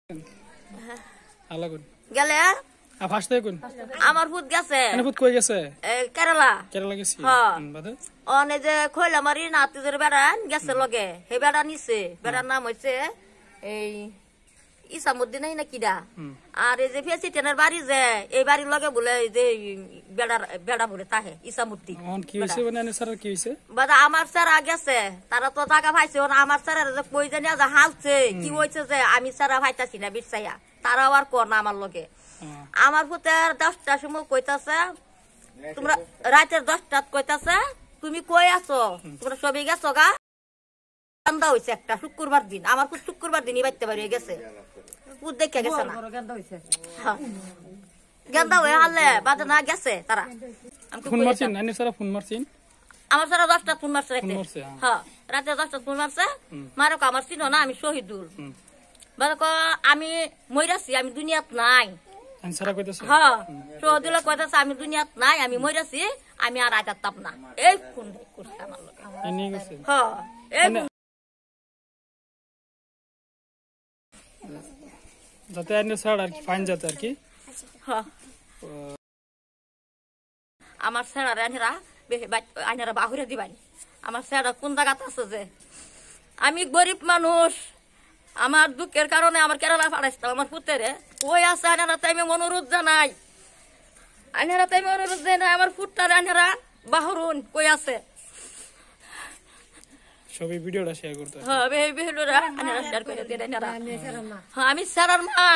আলাগুন গেলে ফার্স্ট দেখুন আমার ফুট গেছে ফুট কই গেছে কেরালা কেরালা গেছি বাদে অনে যে খইলা মারি নাতিদের বেড়ান গেছে লগে হে বেড়া নিছে বেড়ার নাম হইছে এই ইসামুদ্দিন না কিডা আর এই যে প্রেসিডেন্টের বাড়ি যে এই বাড়ির লগে বলে এই যে বেড়া বলে তাহে ইসামুদ্দিন কি হইছে মানে স্যার কি হইছে বাদা আমার স্যার গেছে তারা তো টাকা পাইছে আমার স্যার যে কই জানি যে হালছে কি হইছে যে আমি স্যার পাইতাছি না বিশ্বাইয়া তারাও আর কর না আমার লগে আমার পুতের 10টার সময় কইতাছে তোমরা রাতের 10টাত কইতাছে তুমি কই আছো তোমরা সবই গেছো গা গান্দা হইছে একটা শুক্রবার দিন আমার পুত শুক্রবার দিনই বাইতে বাড়ি গেছে পুত দেখে গেছে না গান্দা হয়ে হালে বাদে না গেছে তারা ফোন মারছেন নানি স্যার ফোন মারছেন আমার স্যার 10টা ফোন মারছে হ্যাঁ রাতে 10টা ফোন মারছে মারক আমার চিনো না আমি শহীদুল বাদে আমি মইরাছি আমি দুনিয়াত নাই হ্যাঁ শহীদুল কইতাছে আমি দুনিয়াত নাই আমি মইরাছি আমি আর আইতাম না এই ফোন করছে আমার লগে হ্যাঁ এই যাতে আইনে স্যার আর কি ফাইন যাতে আর কি আমার স্যার আইনারা বাহুরে দিবানি আমার স্যার কোন জায়গাতে আছে যে আমি গরিব মানুষ আমার দুঃখের কারণে আমার কেরালা পাঠাইছিলাম আমার পুতেরে ওই আছে আইনারা তাই আমি অনুরোধ জানাই আইনারা তাই আমি অনুরোধ জানাই আমার পুতটারে আইনারা বাহুরুন কই আছে সবই ভিডিওটা শেয়ার করতে হ্যাঁ এই ভিডিওটা আইনারা শেয়ার করে দেন আইনারা হ্যাঁ আমি স্যারের মা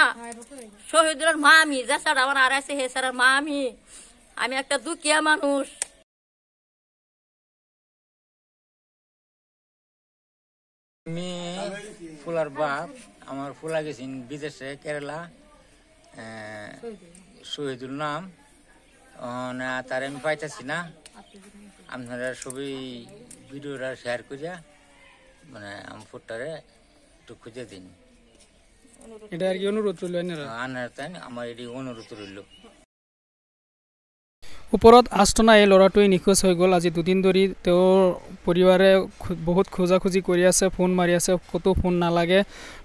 শহীদুলের মা আমি যে স্যার আমার আর আছে হে স্যারের মা আমি একটা দুঃখিয়া মানুষ আমি ফুলার বাপ আমার ফুলা গেছেন বিদেশে কেরালা শহীদুল নাম তার আমি পাইতেছি না আপনারা সবই ভিডিওটা শেয়ার করিয়া মানে আমার ফুটটারে একটু খুঁজে দিন এটা আর কি অনুরোধ রইল আনার তাই আমার এটি অনুরোধ রইল ওপৰত আস্তনা এই ল'ৰাটোৱে নিখোজ হৈ গ'ল আজি দুদিন ধৰি তেওঁৰ পৰিবাৰে বহুত খোজাখুজি কৰি আছে ফোন মাৰি আছে ক'তো ফোন নালাগে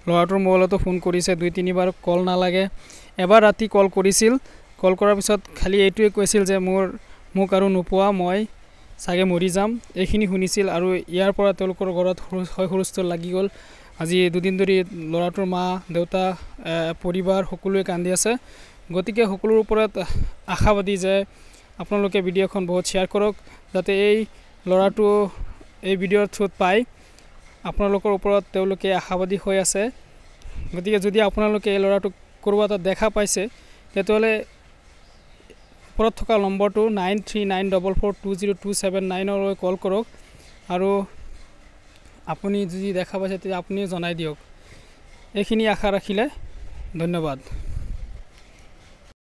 ল'ৰাটোৰ মোবাইলতো ফোন কৰিছে 2-3বাৰ কল নালাগে এবাৰ ৰাতি কল কৰিছিল কল কৰাৰ পিছত খালি এইটোৱে কৈছিল যে মোক আৰু নোপোৱা মই চাগে মৰি যাম এইখিনি শুনিছিল আৰু ইয়াৰ পৰা তেওঁলোকৰ ঘৰত হয় হুলস্থুল লাগি গ'ল আজি দুদিন ধৰি ল'ৰাটোৰ মা দেউতা পৰিবাৰ সকলোৱে কান্দি আছে গতিকে সকলোৰ ওপৰত আশাবাদী যে আপোনালোকে ভিডিওখন বহুত শেয়াৰ কৰক যাতে এই ল'ৰাটো এই ভিডিঅ'ৰ থ্ৰুত পায় আপোনালোকৰ ওপৰত তেওঁলোকে আশাবাদী হৈ আছে গতিকে যদি আপোনালোকে এই ল'ৰাটোক ক'ৰবাত দেখা পাইছে তেতিয়াহ'লে ওপৰত থকা নম্বৰটো 9394420279 লৈ কল কৰক আৰু আপুনি যদি দেখা পাইছে তেতিয়া আপুনিও জনাই দিয়ক এইখিনি আশা ৰাখিলে ধন্যবাদ।